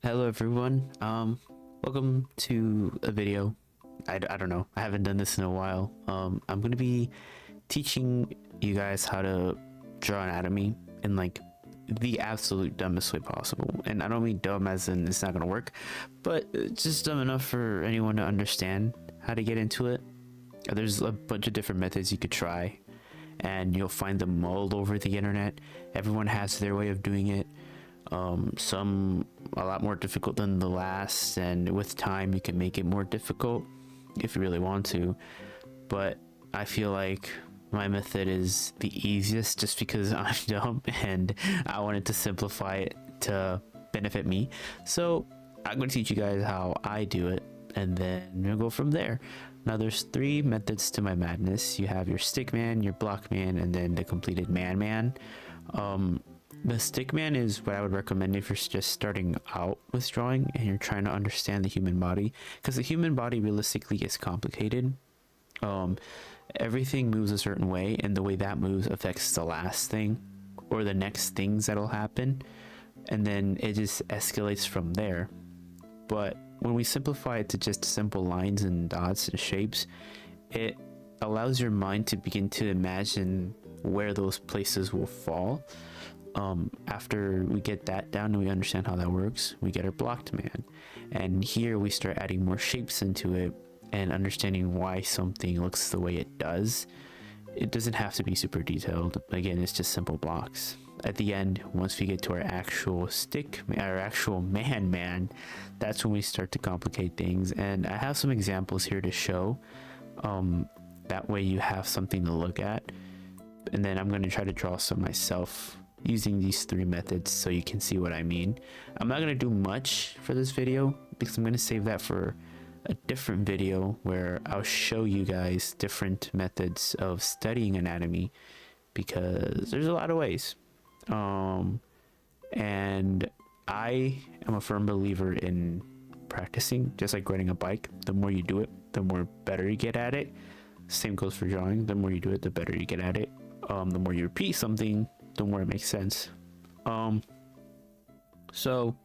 Hello everyone. Welcome to a video. I don't know. I haven't done this in a while. I'm gonna be teaching you guys how to draw anatomy in like the absolute dumbest way possible. And I don't mean dumb as in it's not gonna work, but just dumb enough for anyone to understand how to get into it. There's a bunch of different methods you could try, and you'll find them all over the internet. Everyone has their way of doing it. Some a lot more difficult than the last, and with time you can make it more difficult if you really want to, but I feel like my method is the easiest just because I'm dumb and I wanted to simplify it to benefit me. So I'm going to teach you guys how I do it, and then we'll go from there. Now there's three methods to my madness. You have your stick man, your block man, and then the completed man. The stick man is what I would recommend if you're just starting out with drawing and you're trying to understand the human body, because the human body realistically is complicated. Everything moves a certain way, and the way that moves affects the last thing or the next things that'll happen, and then it just escalates from there. But when we simplify it to just simple lines and dots and shapes, it allows your mind to begin to imagine where those places will fall. After we get that down and we understand how that works, we get our blocked man, and here we start adding more shapes into it and understanding why something looks the way it does. It doesn't have to be super detailed. Again, it's just simple blocks. At the end, once we get to our actual stick, our actual man, that's when we start to complicate things. And I have some examples here to show. That way you have something to look at. And then I'm going to try to draw some myself using these three methods so you can see what I mean. I'm not going to do much for this video because I'm going to save that for a different video where I'll show you guys different methods of studying anatomy, because there's a lot of ways. And I am a firm believer in practicing, just like riding a bike. The more you do it, the more better you get at it. Same goes for drawing. The more you do it, the better you get at it. The more you repeat something, the more it makes sense. So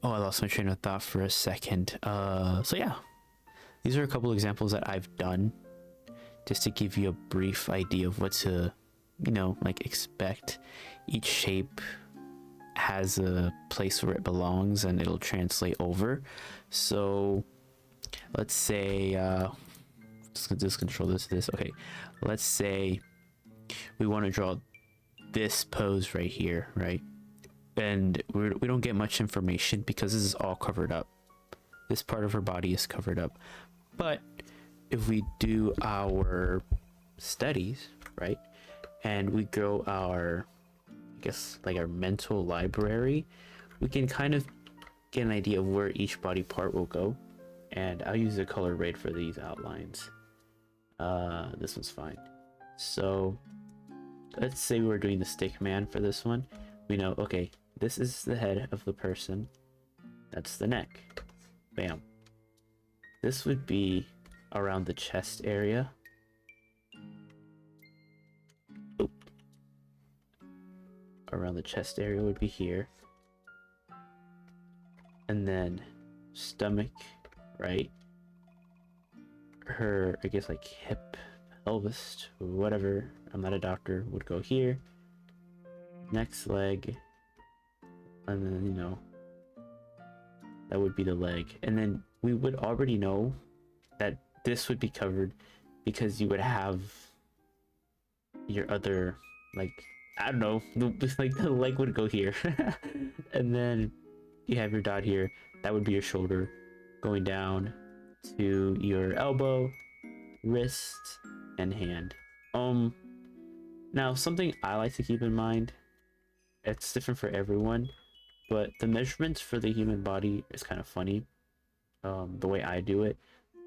I lost my train of thought for a second. So yeah, these are a couple examples that I've done just to give you a brief idea of what to, like, expect. Each shape has a place where it belongs and it'll translate over. So let's say just control this. Okay, let's say we want to draw this pose right here, right? And we don't get much information because this is all covered up. This part of her body is covered up. But if we do our studies, right, and we grow our, I guess, like our mental library, we can kind of get an idea of where each body part will go. And I'll use the color red for these outlines. This one's fine. So let's say we're doing the stick man for this one. We know, okay, this is the head of the person. That's the neck. Bam. This would be around the chest area. Oop. Around the chest area would be here. And then stomach, right? Her, I guess, like hip, pelvis, whatever, I'm not a doctor, would go here. Next leg, and then that would be the leg. And then we would already know that this would be covered because you would have your other, like, I don't know, like the leg would go here. And then you have your dot here. That would be your shoulder going down to your elbow, wrist, and hand. Now something I like to keep in mind, it's different for everyone, but the measurements for the human body is kind of funny. The way I do it,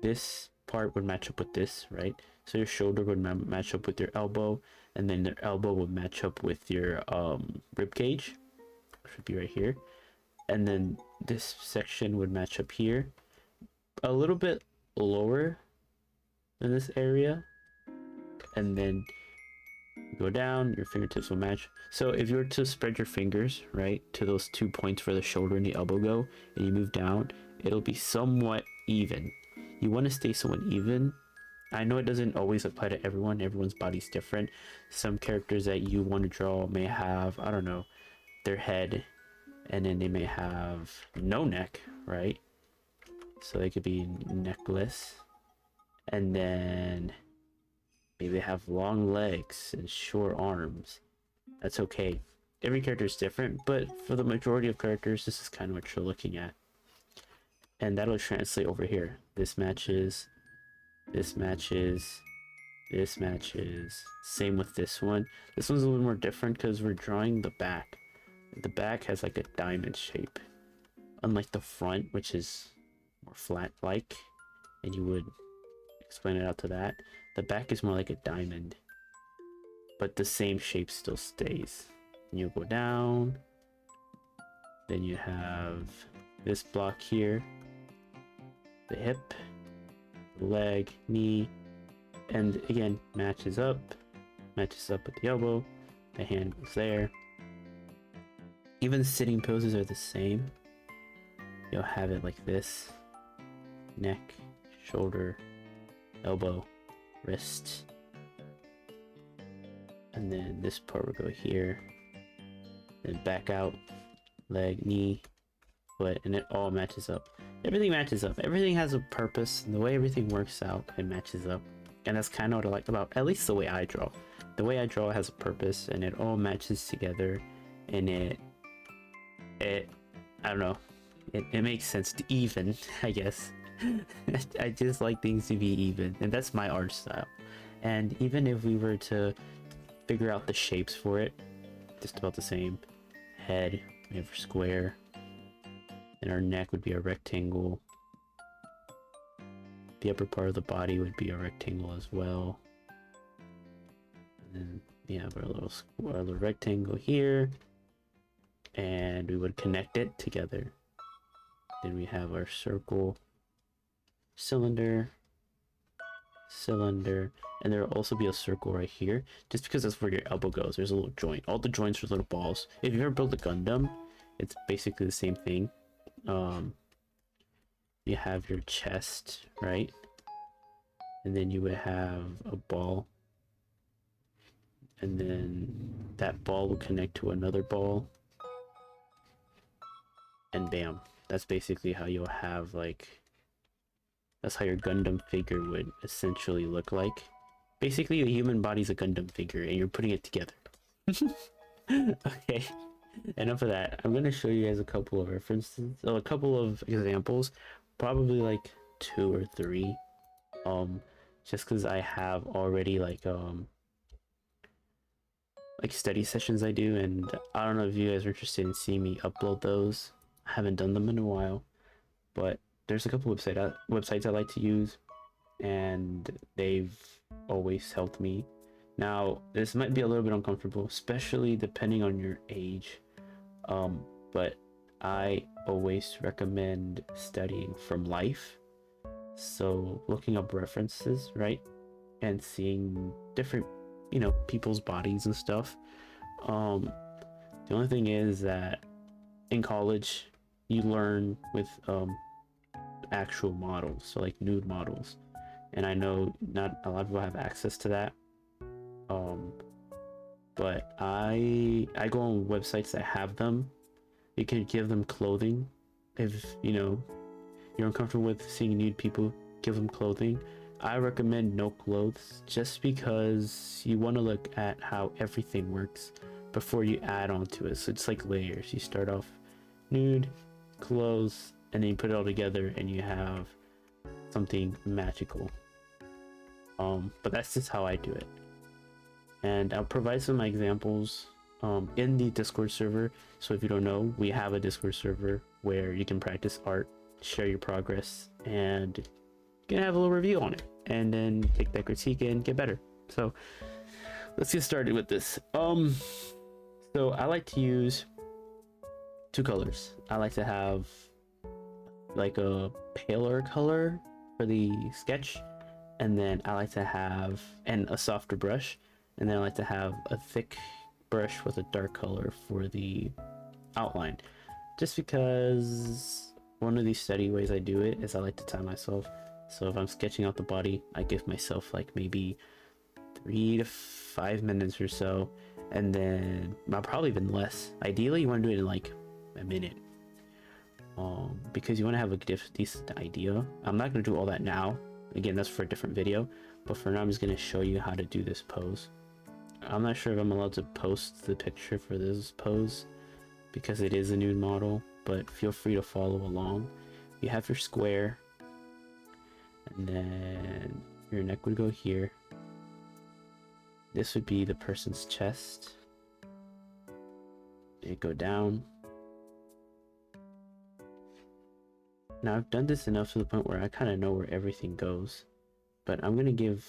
this part would match up with this, right? So your shoulder would match up with your elbow, and then your elbow would match up with your rib cage, which would be right here. And then this section would match up here, a little bit lower than this area, and then Go down, your fingertips will match. So if you were to spread your fingers, right, to those 2 points where the shoulder and the elbow go, and you move down, it'll be somewhat even. You want to stay somewhat even. I know it doesn't always apply to everyone. Everyone's body's different. Some characters that you want to draw may have, I don't know, their head, and then they may have no neck, right? So they could be neckless, and then maybe they have long legs and short arms. That's okay. Every character is different, but for the majority of characters, this is kind of what you're looking at. And that'll translate over here. This matches, this matches, this matches. Same with this one. This one's a little more different because we're drawing the back. The back has like a diamond shape. Unlike the front, which is more flat-like, and you would explain it out to that. The back is more like a diamond, but the same shape still stays. And you go down, then you have this block here, the hip, the leg, knee, and again, matches up with the elbow, the hand goes there. Even sitting poses are the same. You'll have it like this, neck, shoulder, elbow, wrist, and then this part will go here, then back out, leg, knee, foot, and it all matches up. Everything matches up. Everything has a purpose, and the way everything works out, it matches up. And that's kind of what I like about, at least the way I draw. The way I draw has a purpose, and it all matches together, and it I don't know, it makes sense to even, I guess. I just like things to be even, and that's my art style. And even if we were to figure out the shapes for it, just about the same. Head, we have a square, and our neck would be a rectangle. The upper part of the body would be a rectangle as well. And then we have our little rectangle here, and we would connect it together. Then we have our circle, cylinder, and there will also be a circle right here, just because that's where your elbow goes. There's a little joint. All the joints are little balls. If you ever built a Gundam, it's basically the same thing. You have your chest, right? And then you would have a ball, and then that ball will connect to another ball, and bam, that's basically how you'll have, like, that's how your Gundam figure would essentially look like. Basically, the human body's a Gundam figure, and you're putting it together. Okay, enough of that. I'm gonna show you guys a couple of references, a couple of examples, probably like 2 or 3, just because I have already like study sessions I do, and I don't know if you guys are interested in seeing me upload those. I haven't done them in a while, but there's a couple websites I like to use, and they've always helped me. Now, this might be a little bit uncomfortable, especially depending on your age, but I always recommend studying from life. So looking up references, right, and seeing different, people's bodies and stuff. The only thing is that in college, you learn with actual models, so like nude models, and I know not a lot of people have access to that, but I go on websites that have them. You can give them clothing. If you're uncomfortable with seeing nude people, give them clothing. I recommend no clothes, just because you want to look at how everything works before you add on to it. So it's like layers. You start off nude, clothes, and then you put it all together and you have something magical. But that's just how I do it. And I'll provide some examples in the Discord server. So if you don't know, we have a Discord server where you can practice art, share your progress, and you can have a little review on it, and then take that critique and get better. So let's get started with this. So I like to use 2 colors. I like to have like a paler color for the sketch, and then I like to have a softer brush, And then I like to have a thick brush with a dark color for the outline. Just because one of these steady ways I do it is I like to time myself. So if I'm sketching out the body, I give myself like maybe 3 to 5 minutes or so, and then probably even less. Ideally, you want to do it in like a minute, because you want to have a decent idea. I'm not going to do all that now. Again, that's for a different video, but for now I'm just going to show you how to do this pose. I'm not sure if I'm allowed to post the picture for this pose because it is a nude model, but feel free to follow along. You have your square, and then your neck would go here. This would be the person's chest. It go down. Now I've done this enough to the point where I kind of know where everything goes, but I'm gonna give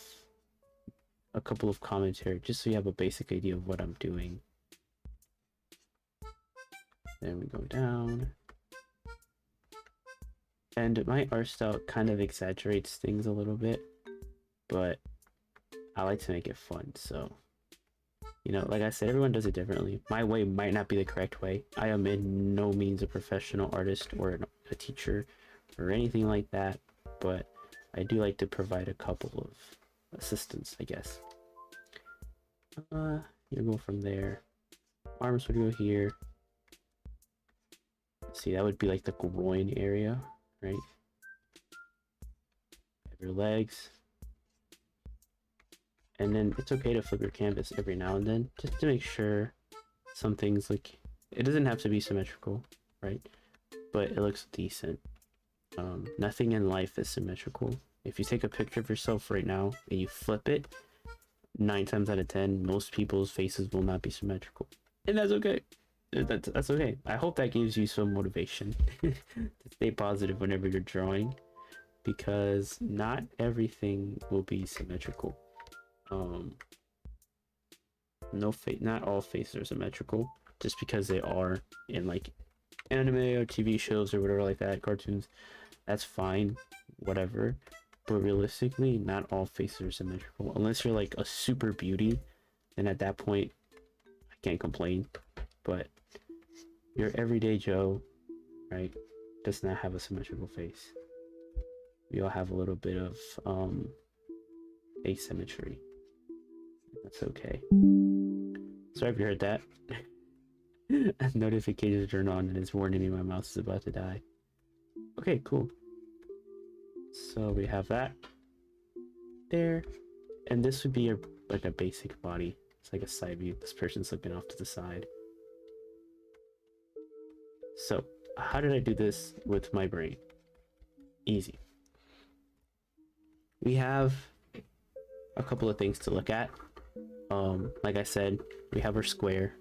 a couple of commentary just so you have a basic idea of what I'm doing. Then we go down. And my art style kind of exaggerates things a little bit, but I like to make it fun. So, you know, like I said, everyone does it differently. My way might not be the correct way. I am in no means a professional artist or a teacher or anything like that, but I do like to provide a couple of assistance, I guess. You go from there. Arms would go here. See, that would be like the groin area, right? Have your legs. And then it's okay to flip your canvas every now and then, just to make sure some things like, it doesn't have to be symmetrical, right? But it looks decent. Nothing in life is symmetrical. If you take a picture of yourself right now and you flip it, 9 times out of 10, most people's faces will not be symmetrical. And that's okay. That's okay. I hope that gives you some motivation to stay positive whenever you're drawing, because not everything will be symmetrical. Not all faces are symmetrical, just because they are in like anime or TV shows or whatever like that, cartoons. That's fine, whatever. But realistically, not all faces are symmetrical. Unless you're like a super beauty, then at that point, I can't complain. But your everyday Joe, right, does not have a symmetrical face. We all have a little bit of asymmetry. That's okay. Sorry if you heard that. Notifications turned on and it's warning me my mouse is about to die. Okay, cool. So we have that there, and this would be like a basic body. It's like a side view. This person's looking off to the side. So how did I do this with my brain? Easy. We have a couple of things to look at. Like I said, we have our square.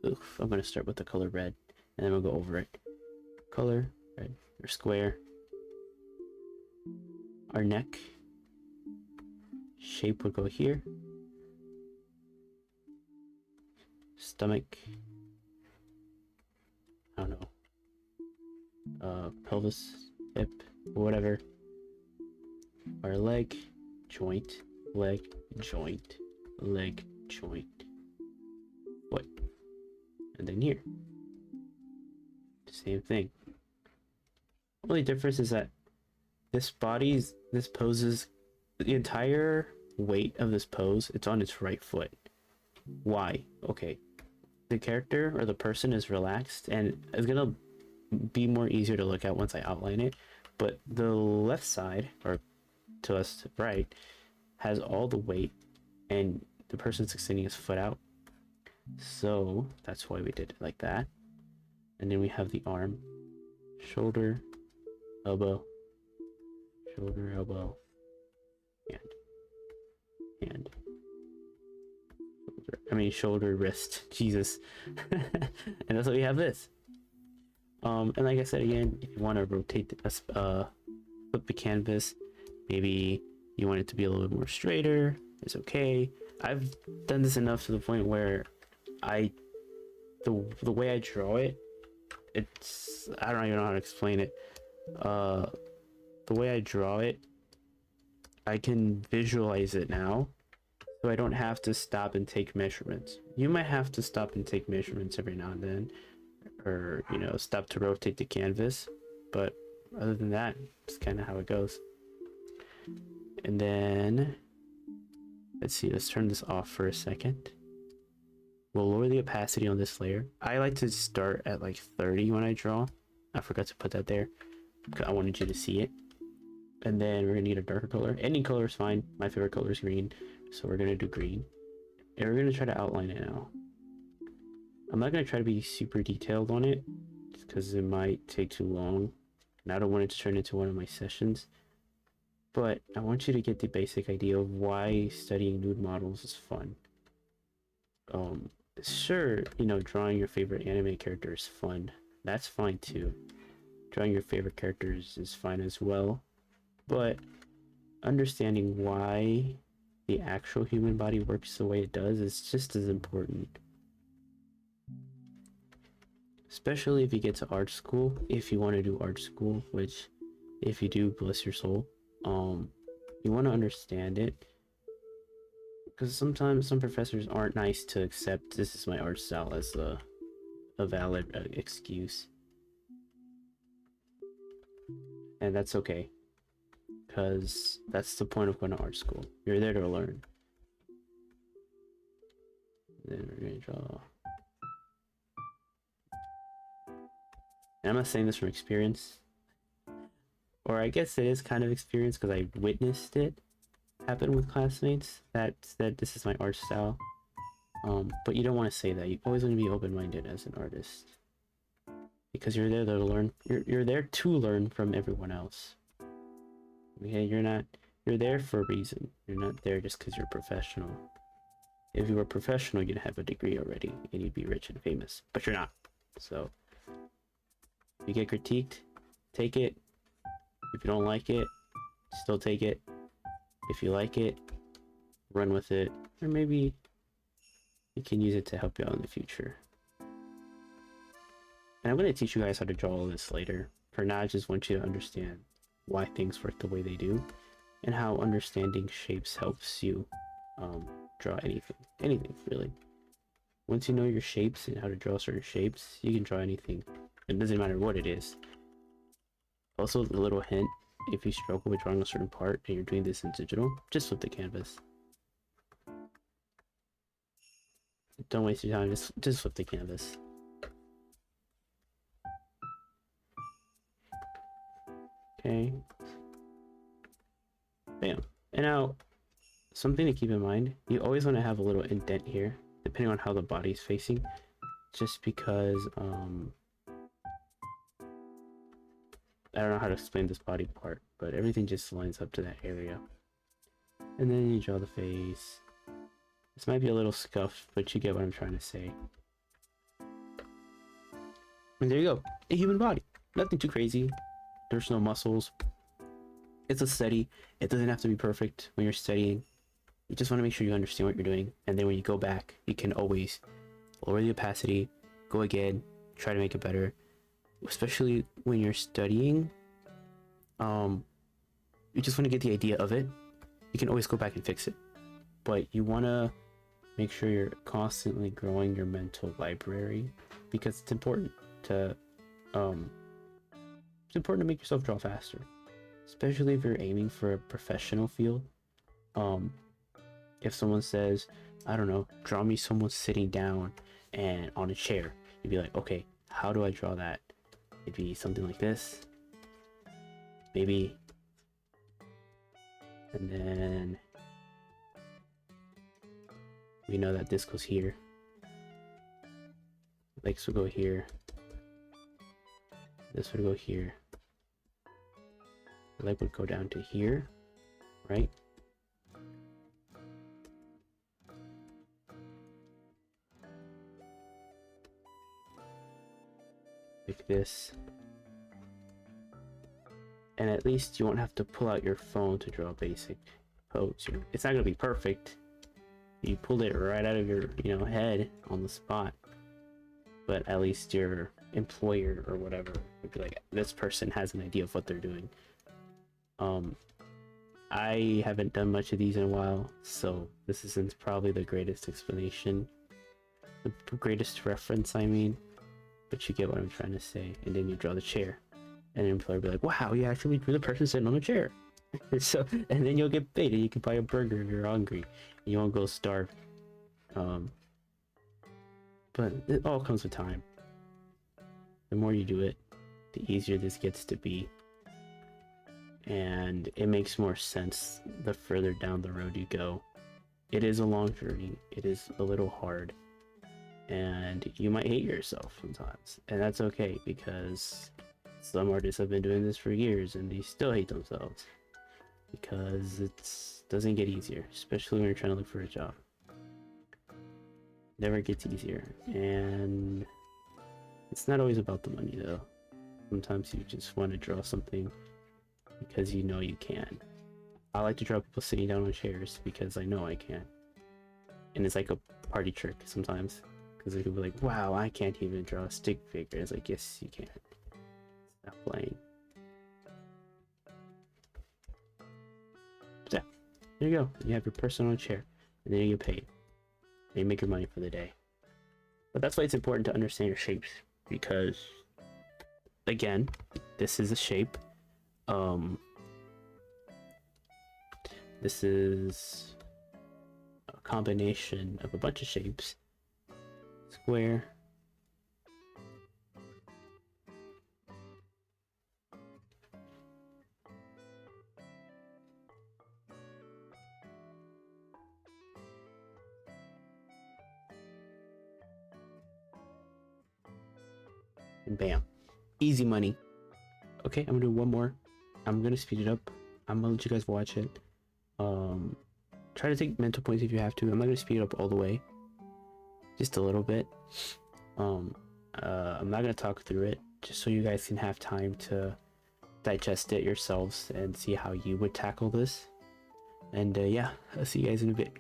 Oof, I'm gonna start with the color red, and then we'll go over it. Color red, our square, our neck shape would go here. Stomach, I don't know, pelvis, hip, whatever. Our leg joint, leg joint, leg joint, foot, and then here, same thing. Only difference is that this poses, the entire weight of this pose, it's on its right foot. Why? Okay, the character or the person is relaxed and it's gonna be more easier to look at once I outline it, but the left side, or to us right, has all the weight and the person's extending his foot out. So that's why we did it like that. And then we have the arm, shoulder, elbow, shoulder, elbow, hand, shoulder, wrist, Jesus. And that's why we have this. And like I said again, if you want to rotate flip the canvas, maybe you want it to be a little bit more straighter, it's okay. I've done this enough to the point where the way I draw it, it's, I don't even know how to explain it. The way I draw it, I can visualize it now. so I don't have to stop and take measurements. You might have to stop and take measurements every now and then, or stop to rotate the canvas, but other than that, it's kind of how it goes. And then let's see, let's turn this off for a second. We'll lower the opacity on this layer. I like to start at like 30 when I draw. I forgot to put that there because I wanted you to see it. And then we're gonna need a darker color. Any color is fine. My favorite color is green, so we're gonna do green. And we're gonna try to outline it now. I'm not gonna try to be super detailed on it because it might take too long, and I don't want it to turn into one of my sessions. But I want you to get the basic idea of why studying nude models is fun. Sure, drawing your favorite anime character is fun. That's fine too. Drawing your favorite characters is fine as well. But understanding why the actual human body works the way it does is just as important. Especially if you get to art school, if you want to do art school, which if you do, bless your soul. You want to understand it. Because sometimes some professors aren't nice to accept this is my art style as a valid excuse. And that's okay. Because that's the point of going to art school. You're there to learn. Then we're going to draw. And I'm not saying this from experience. Or I guess it is kind of experience because I witnessed it happen with classmates that said this is my art style. But you don't want to say that. You always want to be open-minded as an artist. Because you're there to learn. You're there to learn from everyone else. Okay, you're there for a reason. You're not there just because you're professional. If you were professional, you'd have a degree already and you'd be rich and famous. But you're not. So if you get critiqued, take it. If you don't like it, still take it. If you like it, run with it. Or maybe you can use it to help you out in the future. And I'm going to teach you guys how to draw all this later. For now, I just want you to understand why things work the way they do and how understanding shapes helps you draw anything really. Once you know your shapes and how to draw certain shapes, you can draw anything. It doesn't matter what it is. Also, a little hint, if you struggle with drawing a certain part and you're doing this in digital, just flip the canvas. Don't waste your time, just flip the canvas. Okay. Bam. And now, something to keep in mind, you always want to have a little indent here, depending on how the body's facing, just because, I don't know how to explain this body part, but everything just lines up to that area. And then you draw the face. This might be a little scuffed, but you get what I'm trying to say. And there you go. A human body. Nothing too crazy. There's no muscles. It's a study. It doesn't have to be perfect when you're studying. You just want to make sure you understand what you're doing. And then when you go back, you can always lower the opacity, go again, try to make it better. Especially when you're studying, you just want to get the idea of it. You can always go back and fix it, but you want to make sure you're constantly growing your mental library because it's important to make yourself draw faster, especially if you're aiming for a professional field. If someone says, I don't know, draw me someone sitting down and on a chair, you'd be like, okay, how do I draw that? It'd be something like this, maybe, and then we know that this goes here, legs will go here, this would go here, the leg would go down to here, right? Like this. And at least you won't have to pull out your phone to draw a basic pose. It's not gonna be perfect. You pulled it right out of your, head on the spot. But at least your employer or whatever would be like, this person has an idea of what they're doing. I haven't done much of these in a while, so this isn't probably the greatest explanation, the greatest reference, I mean, but you get what I'm trying to say. And then you draw the chair, and then people will be like, wow, you actually drew the person sitting on a chair. So, and then you'll get paid and you can buy a burger if you're hungry and you won't go starve. But it all comes with time. The more you do it, the easier this gets to be. And it makes more sense the further down the road you go. It is a long journey. It is a little hard. And you might hate yourself sometimes. And that's okay, because some artists have been doing this for years and they still hate themselves. Because it doesn't get easier, especially when you're trying to look for a job. Never gets easier. And it's not always about the money though. Sometimes you just want to draw something because you know you can. I like to draw people sitting down on chairs because I know I can. And it's like a party trick sometimes. Because people be like, wow, I can't even draw a stick figure. It's like, yes, you can. Stop playing. But yeah, there you go. You have your person on a chair. And then you get paid. And you make your money for the day. But that's why it's important to understand your shapes. Because, again, this is a shape. This is a combination of a bunch of shapes. Square. And bam. Easy money. Okay, I'm gonna do one more. I'm gonna speed it up. I'm gonna let you guys watch it. Try to take mental points if you have to. I'm not gonna speed it up all the way. Just a little bit. I'm not gonna talk through it, just so you guys can have time to digest it yourselves and see how you would tackle this. And yeah, I'll see you guys in a bit.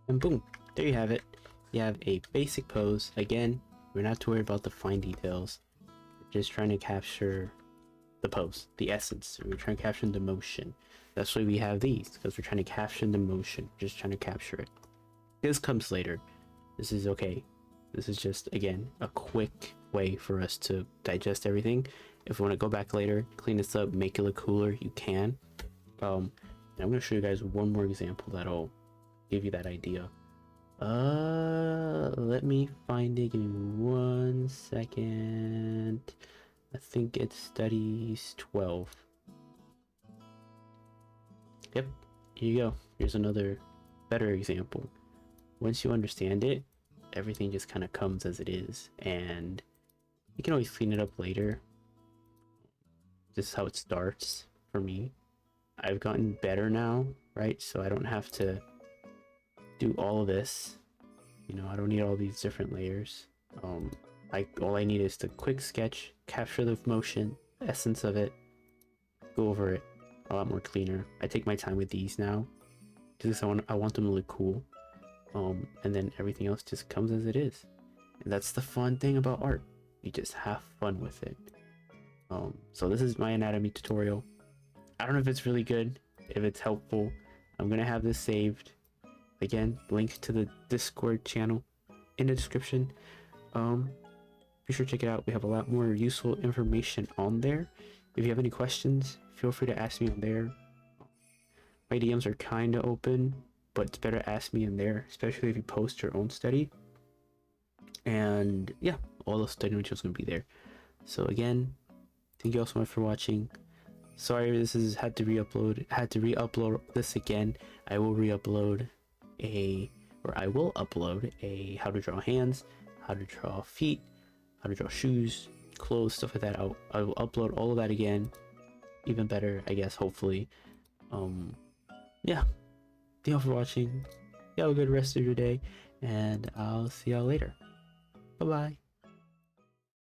And boom, there you have it. You have a basic pose. Again, we're not too worried about the fine details. We're just trying to capture the pose, the essence. We're trying to capture the motion. That's why we have these, because we're trying to capture the motion. Just trying to capture it. This comes later. This is okay. This is just, again, a quick way for us to digest everything. If we want to go back later, clean this up, make it look cooler, you can. And I'm going to show you guys one more example that'll give you that idea. Let me find it. Give me 1 second. I think it's studies 12. Yep, here you go. Here's another better example. Once you understand it, everything just kind of comes as it is, and you can always clean it up later. This is how it starts for me. I've gotten better now, right? So I don't have to do all of this. You know, I don't need all these different layers. All I need is the quick sketch, capture the motion, the essence of it, go over it a lot more cleaner. I take my time with these now, just I want them to look cool. And then everything else just comes as it is. And that's the fun thing about art. You just have fun with it. So this is my anatomy tutorial. I don't know if it's really good, if it's helpful. I'm gonna have this saved. Again, link to the Discord channel in the description. Be sure to check it out. We have a lot more useful information on there. If you have any questions, feel free to ask me on there. My DMs are kind of open, but it's better to ask me in there, especially if you post your own study. And yeah, all the study materials gonna be there. So again, thank you all so much for watching. Sorry this is had to re-upload this again. I will upload a how to draw hands, how to draw feet, how to draw shoes, clothes, stuff like that. I will upload all of that again, even better, I guess, hopefully. Yeah, thank you all for watching. You have a good rest of your day, and I'll see y'all later. Bye bye.